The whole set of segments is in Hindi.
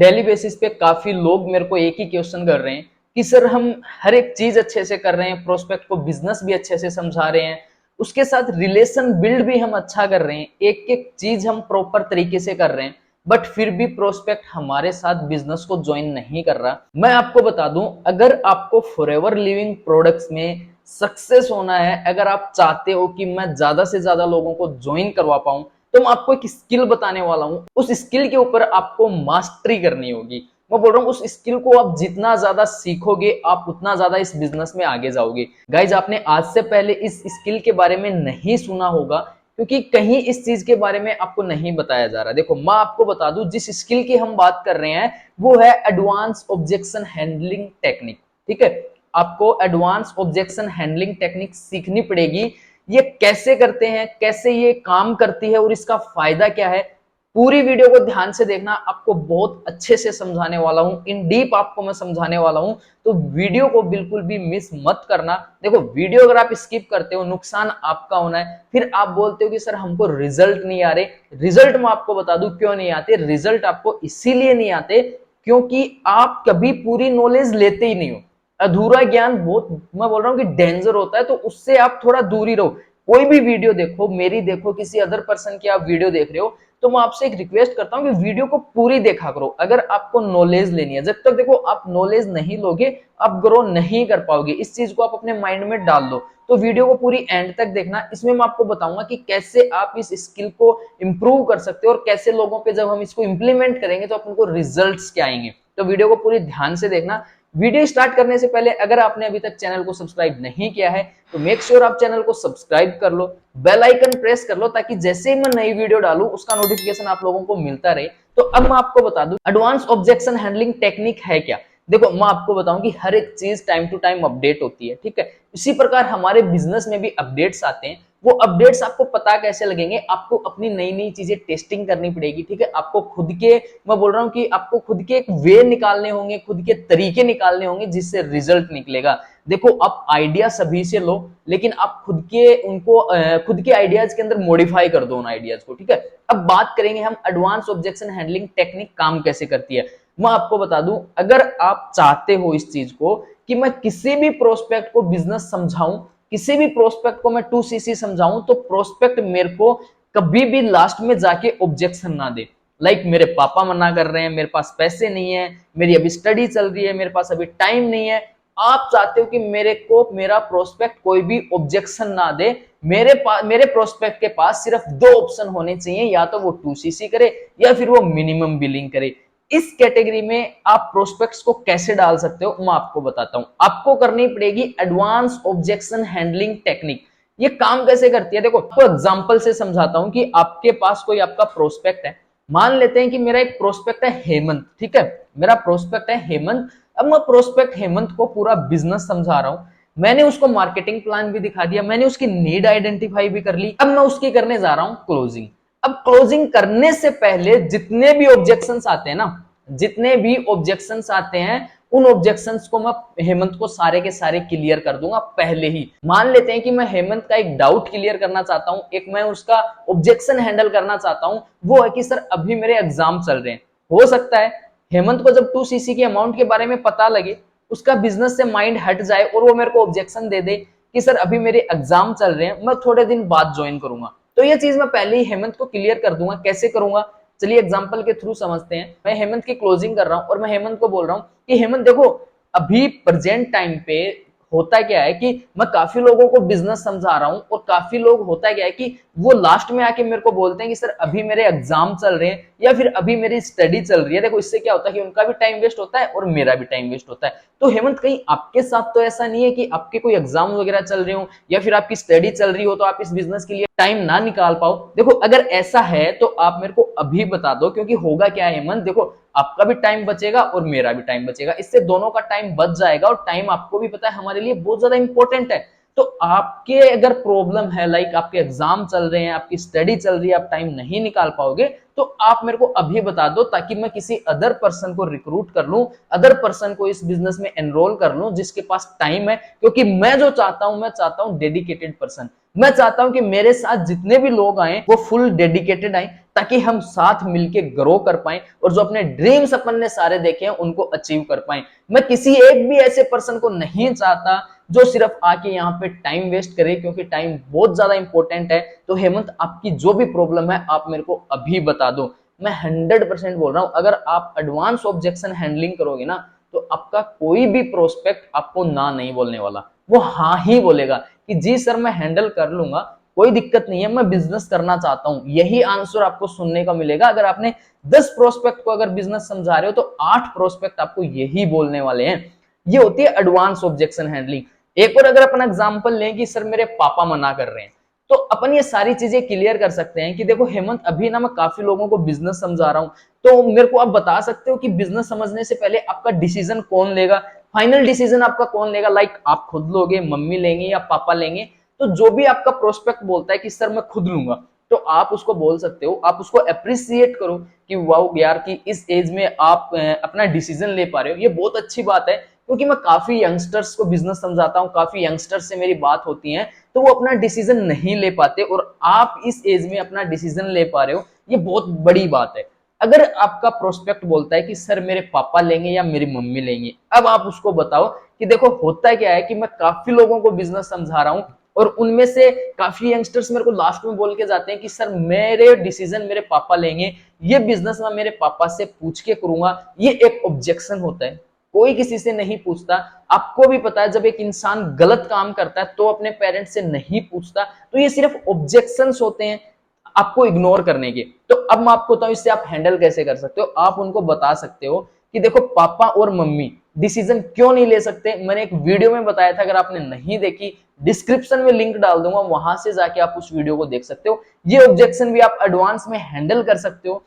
डेली बेसिस पे काफी लोग मेरे को एक ही क्वेश्चन कर रहे हैं कि सर हम हर एक चीज अच्छे से कर रहे हैं, प्रोस्पेक्ट को बिजनेस भी अच्छे से समझा रहे हैं, उसके साथ रिलेशन बिल्ड भी हम अच्छा कर रहे हैं, एक एक चीज हम प्रॉपर तरीके से कर रहे हैं, बट फिर भी प्रोस्पेक्ट हमारे साथ बिजनेस को ज्वाइन नहीं कर रहा। मैं आपको बता दूं, अगर आपको फॉरएवर लिविंग प्रोडक्ट्स में सक्सेस होना है, अगर आप चाहते हो कि मैं ज्यादा से ज्यादा लोगों को ज्वाइन करवा पाऊं, तो मैं आपको एक स्किल बताने वाला हूं। उस स्किल के ऊपर आपको मास्टरी करनी होगी। मैं बोल रहा हूँ उस स्किल को आप जितना ज्यादा सीखोगे, आप उतना ज्यादा इस बिजनेस में आगे जाओगे। गाइज, आपने आज से पहले इस स्किल के बारे में नहीं सुना होगा, क्योंकि कहीं इस चीज के बारे में आपको नहीं बताया जा रहा। देखो, मैं आपको बता दूं, जिस स्किल की हम बात कर रहे हैं वो है एडवांस ऑब्जेक्शन हैंडलिंग टेक्निक। ठीक है, आपको एडवांस ऑब्जेक्शन हैंडलिंग टेक्निक सीखनी पड़ेगी। ये कैसे करते हैं, कैसे ये काम करती है और इसका फायदा क्या है, पूरी वीडियो को ध्यान से देखना। आपको बहुत अच्छे से समझाने वाला हूं, इन डीप आपको मैं समझाने वाला हूं, तो वीडियो को बिल्कुल भी मिस मत करना। देखो, वीडियो अगर आप स्किप करते हो, नुकसान आपका होना है। फिर आप बोलते हो कि सर हमको रिजल्ट नहीं आ रहे। रिजल्ट मैं आपको बता दूं क्यों नहीं आते। रिजल्ट आपको इसीलिए नहीं आते क्योंकि आप कभी पूरी नॉलेज लेते ही नहीं हो। अधूरा ज्ञान बहुत, मैं बोल रहा हूँ कि डेंजर होता है, तो उससे आप थोड़ा दूर ही रहो। कोई भी वीडियो देखो, मेरी देखो, किसी अदर पर्सन की आप वीडियो देख रहे हो, तो मैं आपसे एक रिक्वेस्ट करता हूं कि वीडियो को पूरी देखा करो। अगर आपको नॉलेज लेनी है, जब तक देखो आप नॉलेज नहीं लोगे, आप ग्रो नहीं कर पाओगे। इस चीज को आप अपने माइंड में डाल दो। तो वीडियो को पूरी एंड तक देखना। इसमें मैं आपको बताऊंगा कि कैसे आप इस स्किल को इंप्रूव कर सकते हो और कैसे लोगों पे जब हम इसको इंप्लीमेंट करेंगे तो अपन को रिजल्ट्स क्या आएंगे। तो वीडियो को पूरी ध्यान से देखना। वीडियो स्टार्ट करने से पहले अगर आपने अभी तक चैनल को सब्सक्राइब नहीं किया है तो मेक श्योर आप चैनल को सब्सक्राइब कर लो, बेल आइकन प्रेस कर लो, ताकि जैसे ही मैं नई वीडियो डालूं उसका नोटिफिकेशन आप लोगों को मिलता रहे। तो अब मैं आपको बता दूं एडवांस ऑब्जेक्शन हैंडलिंग टेक्निक है क्या। देखो, मैं आपको बताऊं कि हर एक चीज टाइम टू टाइम अपडेट होती है। ठीक है, इसी प्रकार हमारे बिजनेस में भी अपडेट्स आते हैं। वो अपडेट्स आपको पता कैसे लगेंगे, आपको अपनी नई नई चीजें टेस्टिंग करनी पड़ेगी। ठीक है, आपको खुद के, मैं बोल रहा हूँ कि आपको खुद के एक वे निकालने होंगे, खुद के तरीके निकालने होंगे जिससे रिजल्ट निकलेगा। देखो, आप आइडिया सभी से लो, लेकिन आप खुद के उनको खुद के आइडियाज के अंदर मॉडिफाई कर दो उन आइडियाज को। ठीक है, अब बात करेंगे हम एडवांस ऑब्जेक्शन हैंडलिंग टेक्निक काम कैसे करती है। मैं आपको बता दूं, अगर आप चाहते हो इस चीज को कि मैं किसी भी प्रोस्पेक्ट को बिजनेस समझाऊं, किसी भी प्रोस्पेक्ट को मैं 2cc समझाऊं, तो प्रोस्पेक्ट मेरे को कभी भी लास्ट में जाके ऑब्जेक्शन ना दे। लाइक मेरे पापा मना कर रहे हैं, मेरे पास पैसे नहीं है, मेरी अभी स्टडी चल रही है, मेरे पास अभी टाइम नहीं है। आप चाहते हो कि मेरे को मेरा प्रोस्पेक्ट कोई भी ऑब्जेक्शन ना दे। मेरे प्रोस्पेक्ट के पास सिर्फ दो ऑप्शन होने चाहिए, या तो वो 2cc करे या फिर वो मिनिमम बिलिंग करे। इस कैटेगरी में आप प्रोस्पेक्ट्स को कैसे डाल सकते हो, मैं आपको बताता हूं। आपको करनी पड़ेगी एडवांस ऑब्जेक्शन हैंडलिंग टेक्निक। ये काम कैसे करती है, देखो आपको एग्जांपल से समझाता हूं कि आपके पास कोई आपका प्रोस्पेक्ट है। मान लेते हैं कि मेरा एक प्रोस्पेक्ट है हेमंत। ठीक है, मेरा प्रोस्पेक्ट है हेमंत। अब मैं प्रोस्पेक्ट हेमंत को पूरा बिजनेस समझा रहा हूं, मैंने उसको मार्केटिंग प्लान भी दिखा दिया, मैंने उसकी नीड आइडेंटिफाई भी कर ली। अब मैं उसकी करने जा रहा हूं क्लोजिंग। अब क्लोजिंग करने से पहले जितने भी ऑब्जेक्शंस आते हैं ना, जितने भी ऑब्जेक्शंस आते हैं, उन ऑब्जेक्शंस को मैं हेमंत को सारे के सारे क्लियर कर दूंगा पहले ही। मान लेते हैं कि मैं हेमंत का एक डाउट क्लियर करना चाहता हूं, एक मैं उसका ऑब्जेक्शन हैंडल करना चाहता हूं, वो है कि सर अभी मेरे एग्जाम चल रहे हैं। हो सकता है हेमंत को जब 2cc के अमाउंट के बारे में पता लगे, उसका बिजनेस से माइंड हट जाए और वो मेरे को ऑब्जेक्शन दे दे कि सर अभी मेरे एग्जाम चल रहे हैं, मैं थोड़े दिन बाद ज्वाइन करूंगा। तो ये चीज मैं पहले ही हेमंत को क्लियर कर दूंगा। कैसे करूंगा, चलिए एग्जांपल के थ्रू समझते हैं। मैं हेमंत की क्लोजिंग कर रहा हूं और मैं हेमंत को बोल रहा हूं कि हेमंत देखो, अभी प्रेजेंट टाइम पे होता क्या है कि मैं काफी लोगों को बिजनेस समझा रहा हूं, और काफी लोग होता क्या है कि वो लास्ट में आके मेरे को बोलते हैं कि सर अभी मेरे एग्जाम चल रहे हैं या फिर अभी मेरी स्टडी चल रही है। देखो, इससे क्या होता है कि उनका भी टाइम वेस्ट होता है और मेरा भी टाइम वेस्ट होता है। तो हेमंत, कहीं आपके साथ तो ऐसा नहीं है कि आपके कोई एग्जाम वगैरह चल रहे हो या फिर आपकी स्टडी चल रही हो तो आप इस बिजनेस के लिए टाइम ना निकाल पाओ। देखो, अगर ऐसा है तो आप मेरे को अभी बता दो, क्योंकि होगा क्या है हेमंत, देखो आपका भी टाइम बचेगा और मेरा भी टाइम बचेगा, इससे दोनों का टाइम बच जाएगा। और टाइम आपको भी पता है हमारे लिए बहुत ज्यादा इंपॉर्टेंट है। तो आपके अगर प्रॉब्लम है, लाइक आपके एग्जाम चल रहे हैं, आपकी स्टडी चल रही है, आप टाइम नहीं निकाल पाओगे, तो आप मेरे को अभी बता दो ताकि मैं किसी अदर पर्सन को रिक्रूट कर लूं, अदर पर्सन को इस बिजनेस में एनरोल कर लूं जिसके पास टाइम है। क्योंकि मैं जो चाहता हूं, मैं चाहता हूं डेडिकेटेड पर्सन। मैं चाहता हूं कि मेरे साथ जितने भी लोग आए वो फुल डेडिकेटेड आए, ताकि हम साथ मिलके ग्रो कर पाएं और जो अपने ड्रीम्स अपन ने सारे देखे हैं उनको अचीव कर पाएं। मैं किसी एक भी ऐसे पर्सन को नहीं चाहता जो सिर्फ आके यहाँ पे टाइम वेस्ट करे, क्योंकि टाइम बहुत ज्यादा इंपॉर्टेंट है। तो हेमंत, आपकी जो भी प्रॉब्लम है आप मेरे को अभी बता दो, मैं 100% बोल रहा हूं, अगर आप एडवांस ऑब्जेक्शन हैंडलिंग करोगे ना तो आपका कोई भी प्रोस्पेक्ट आपको ना नहीं बोलने वाला, वो हाँ ही बोलेगा कि जी सर मैं हैंडल कर लूंगा, कोई दिक्कत नहीं है, मैं बिजनेस करना चाहता हूं। यही आंसर आपको सुनने का मिलेगा। अगर आपने 10 प्रोस्पेक्ट को अगर बिजनेस समझा रहे हो तो 8 प्रोस्पेक्ट आपको यही बोलने वाले हैं। ये होती है एडवांस ऑब्जेक्शन हैंडलिंग। एक और अगर अपन एग्जांपल लें कि सर मेरे पापा मना कर रहे हैं, तो अपन ये सारी चीजें क्लियर कर सकते हैं कि देखो हेमंत, अभी ना मैं काफी लोगों को बिजनेस समझा रहा हूं, तो मेरे को आप बता सकते हो कि बिजनेस समझने से पहले आपका डिसीजन कौन लेगा, फाइनल डिसीजन आपका कौन लेगा, लाइक आप खुद लोगे, मम्मी लेंगे या पापा लेंगे। तो जो भी आपका प्रोस्पेक्ट बोलता है कि सर मैं खुद लूंगा, तो आप उसको बोल सकते हो, आप उसको अप्रिसिएट करो कि वाओ यार कि इस एज में आप अपना डिसीजन ले पा रहे हो, ये बहुत अच्छी बात है। क्योंकि मैं काफी यंगस्टर्स को बिजनेस समझाता हूँ, काफी यंगस्टर्स से मेरी बात होती है, तो वो अपना डिसीजन नहीं ले पाते, और आप इस एज में अपना डिसीजन ले पा रहे हो, ये बहुत बड़ी बात है। अगर आपका प्रोस्पेक्ट बोलता है कि सर मेरे पापा लेंगे या मेरी मम्मी लेंगे, अब आप उसको बताओ कि देखो होता क्या है कि मैं काफी लोगों को बिजनेस समझा रहा हूं, और उनमें से काफी यंगस्टर्स मेरे को लास्ट में बोल के जाते हैं कि सर मेरे डिसीजन मेरे पापा लेंगे, ये बिजनेस मैं मेरे पापा से पूछ के करूंगा। ये एक ऑब्जेक्शन होता है, कोई किसी से नहीं पूछता। आपको भी पता है जब एक इंसान गलत काम करता है तो अपने पेरेंट्स से नहीं पूछता, तो ये सिर्फ ऑब्जेक्शंस होते हैं आपको इग्नोर करने के। तो अब मैं आपको बताऊं इससे आप हैंडल कैसे कर सकते हो। आप उनको बता सकते हो कि देखो पापा और मम्मी डिसीजन क्यों नहीं ले सकते, मैंने एक वीडियो में बताया था, अगर आपने नहीं देखी डिस्क्रिप्शन में लिंक डाल दूंगा, वहां से जाके आप उस वीडियो को देख सकते हो। ये ऑब्जेक्शन भी आप एडवांस में हैंडल कर सकते हो,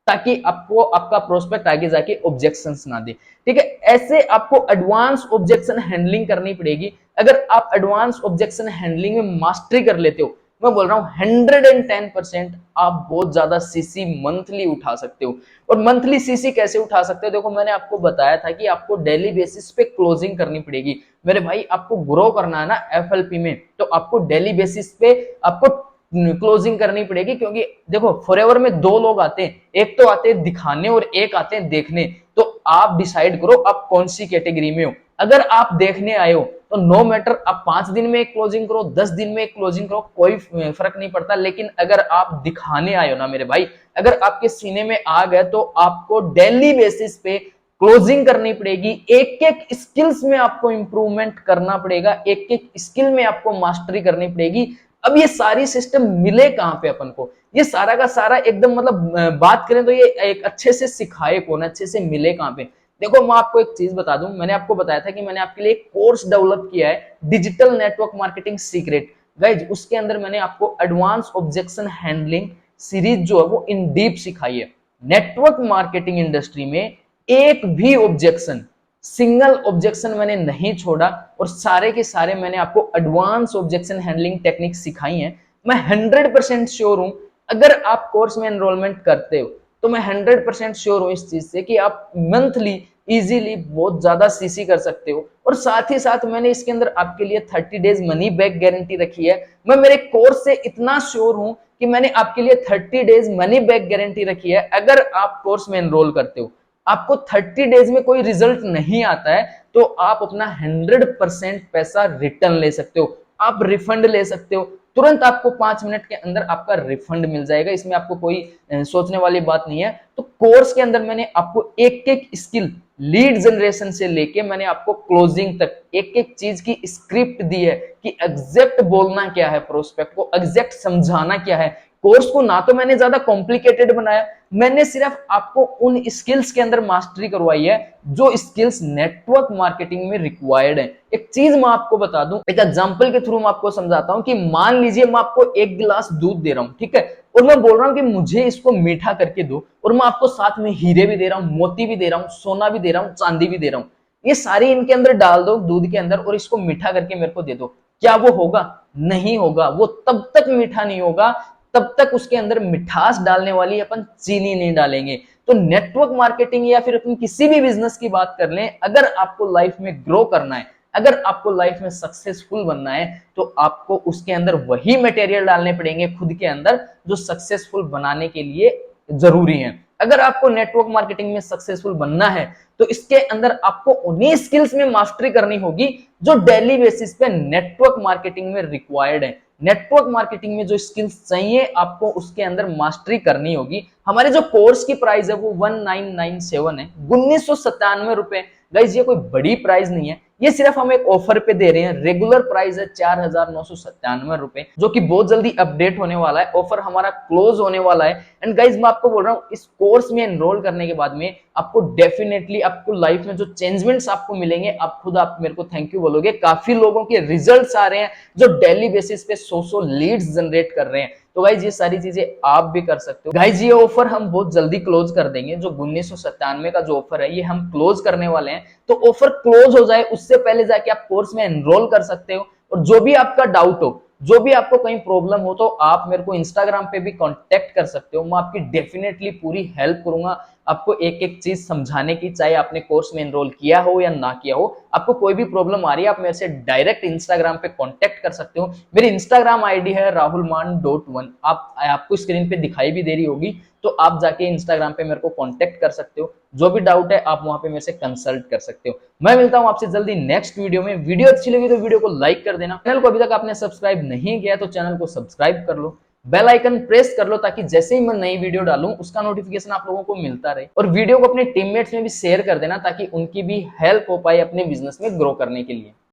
ताकि आपको आपका प्रोस्पेक्ट आगे जाके ऑब्जेक्शंस ना दे। ठीक है, ऐसे आपको एडवांस ऑब्जेक्शन हैंडलिंग करनी पड़ेगी। अगर आप एडवांस ऑब्जेक्शन हैंडलिंग में मास्टरी कर लेते हो, मैं बोल रहा हूं 110% आप बहुत ज्यादा सीसी मंथली उठा सकते हो। और मंथली सीसी कैसे उठा सकते हो, देखो मैंने आपको बताया था कि आपको डेली बेसिस पे क्लोजिंग करनी पड़ेगी। मेरे भाई आपको ग्रो करना है ना एफएलपी में, तो आपको डेली बेसिस पे आपको क्लोजिंग करनी पड़ेगी। क्योंकि देखो फॉरएवर में 2 लोग आते हैं, एक तो आते हैं दिखाने और एक आते हैं देखने। तो आप डिसाइड करो आप कौन सी कैटेगरी में हो। अगर आप देखने आए हो तो नो मैटर आप 5 दिन में एक क्लोजिंग करो, 10 दिन में एक क्लोजिंग करो, कोई फर्क नहीं पड़ता। लेकिन अगर आप दिखाने आए हो ना मेरे भाई, अगर आपके सीने में आ गए, तो आपको डेली बेसिस पे क्लोजिंग करनी पड़ेगी। एक एक स्किल्स में आपको इंप्रूवमेंट करना पड़ेगा, एक एक स्किल में आपको मास्टरी करनी पड़ेगी। अब ये सारी सिस्टम मिले कहां पे अपन को, ये सारा का सारा एकदम मतलब बात करें तो ये एक अच्छे से सिखाए कौन, अच्छे से मिले कहां पे। देखो मैं आपको एक चीज बता दूं, मैंने आपको बताया था कि मैंने आपके लिए एक कोर्स डेवलप किया है, digital network marketing secret. Guys उसके अंदर मैंने आपको एडवांस ऑब्जेक्शन हैंडलिंग सीरीज जो है वो इन डीप सिखाई है। नेटवर्क मार्केटिंग इंडस्ट्री में एक भी ऑब्जेक्शन, सिंगल ऑब्जेक्शन मैंने नहीं छोड़ा, और सारे के सारे मैंने आपको एडवांस ऑब्जेक्शन हैंडलिंग टेक्निक सिखाई हैं। मैं 100% श्योर हूं, अगर आप कोर्स में एनरोलमेंट करते हो तो मैं 100% श्योर हूं इस चीज से कि आप मंथली इजीली बहुत ज्यादा सीसी कर सकते हो। और साथ ही साथ मैंने इसके अंदर आपके लिए 30 डेज मनी बैक गारंटी रखी है। मैं मेरे कोर्स से इतना श्योर हूं कि मैंने आपके लिए 30 डेज मनी बैक गारंटी रखी है। अगर आप कोर्स में एनरोल करते हो, आपको 30 डेज में कोई रिजल्ट नहीं आता है, तो आप अपना 100% पैसा रिटर्न ले सकते हो, आप रिफंड ले सकते हो। तुरंत आपको 5 मिनट के अंदर आपका रिफंड मिल जाएगा, इसमें आपको कोई सोचने वाली बात नहीं है। तो कोर्स के अंदर मैंने आपको एक एक स्किल, लीड जनरेशन से लेके मैंने आपको क्लोजिंग तक एक एक चीज की स्क्रिप्ट दी है कि एग्जैक्ट बोलना क्या है, प्रोस्पेक्ट को एग्जैक्ट समझाना क्या है। कोर्स को ना तो मैंने ज्यादा कॉम्प्लिकेटेड बनाया, मैंने सिर्फ आपको उन स्किल्स के अंदर मास्टरी करवाई है जो स्किल्स नेटवर्क मार्केटिंग में रिक्वायर्ड है। एक चीज मैं आपको बता दूं, एक एग्जांपल के थ्रू मैं आपको समझाता हूं कि मान लीजिए मैं आपको 1 गिलास दूध दे रहा हूं, ठीक है, और मैं बोल रहा हूं कि मुझे इसको मीठा करके दो, और मैं आपको साथ में हीरे भी दे रहा हूं, मोती भी दे रहा हूं, सोना भी दे रहा हूं, चांदी भी दे रहा हूं, ये सारी इनके अंदर डाल दो दूध के अंदर और इसको मीठा करके मेरे को दे दो। क्या वो होगा? नहीं होगा। वो तब तक मीठा नहीं होगा तब तक उसके अंदर मिठास डालने वाली अपन चीनी नहीं डालेंगे। तो नेटवर्क मार्केटिंग या फिर अपन किसी भी बिजनेस की बात कर लें, अगर आपको लाइफ में ग्रो करना है, अगर आपको लाइफ में सक्सेसफुल बनना है तो आपको उसके अंदर वही मटेरियल डालने पड़ेंगे खुद के अंदर जो सक्सेसफुल बनाने के लिए जरूरी है। अगर आपको नेटवर्क मार्केटिंग में सक्सेसफुल बनना है तो इसके अंदर आपको उन्हीं स्किल्स में मास्टरी करनी होगी जो डेली बेसिस पे नेटवर्क मार्केटिंग में रिक्वायर्ड है। नेटवर्क मार्केटिंग में जो स्किल्स चाहिए आपको उसके अंदर मास्टरी करनी होगी। हमारे जो कोर्स की प्राइस है वो 1997 है, 1997 रुपए। गाइज ये कोई बड़ी प्राइस नहीं है, ये सिर्फ हम एक ऑफर पे दे रहे हैं। रेगुलर प्राइस है 4,997 रुपए, जो कि बहुत जल्दी अपडेट होने वाला है। ऑफर हमारा क्लोज होने वाला है। एंड गाइज मैं आपको बोल रहा हूँ इस कोर्स में एनरोल करने के बाद में आपको डेफिनेटली आपको लाइफ में जो चेंजमेंट्स आपको मिलेंगे, आप खुद आप मेरे को थैंक यू बोलोगे। काफी लोगों के रिजल्ट्स आ रहे हैं जो डेली बेसिस पे 100 लीड्स जनरेट कर रहे हैं। तो गाइज ये सारी चीजें आप भी कर सकते हो। गाइज ये ऑफर हम बहुत जल्दी क्लोज कर देंगे। जो 1997 का जो ऑफर है ये हम क्लोज करने वाले हैं। तो ऑफर क्लोज हो जाए उससे पहले जाके आप कोर्स में एनरोल कर सकते हो। और जो भी आपका डाउट हो, जो भी आपको कहीं प्रॉब्लम हो, तो आप मेरे को इंस्टाग्राम पे भी कांटेक्ट कर सकते हो। मैं आपकी डेफिनेटली पूरी हेल्प करूंगा आपको एक एक चीज समझाने की, चाहे आपने कोर्स में एनरोल किया हो या ना किया हो। आपको कोई भी प्रॉब्लम आ रही है आप मेरे से डायरेक्ट इंस्टाग्राम पे कांटेक्ट कर सकते हो। मेरी इंस्टाग्राम आईडी है rahulman.1, आपको स्क्रीन पे दिखाई भी दे रही होगी। तो आप जाके इंस्टाग्राम पे मेरे को कांटेक्ट कर सकते हो। जो भी डाउट है आप वहां पे मेरे से कंसल्ट कर सकते हो। मैं मिलता हूं आपसे जल्दी नेक्स्ट वीडियो में। वीडियो अच्छी लगी तो वीडियो को लाइक कर देना। चैनल को अभी तक आपने सब्सक्राइब नहीं किया तो चैनल को सब्सक्राइब कर लो, बेल आइकन प्रेस कर लो, ताकि जैसे ही मैं नई वीडियो डालूं उसका नोटिफिकेशन आप लोगों को मिलता रहे। और वीडियो को अपने टीममेट्स में भी शेयर कर देना ताकि उनकी भी हेल्प हो पाए अपने बिजनेस में ग्रो करने के लिए।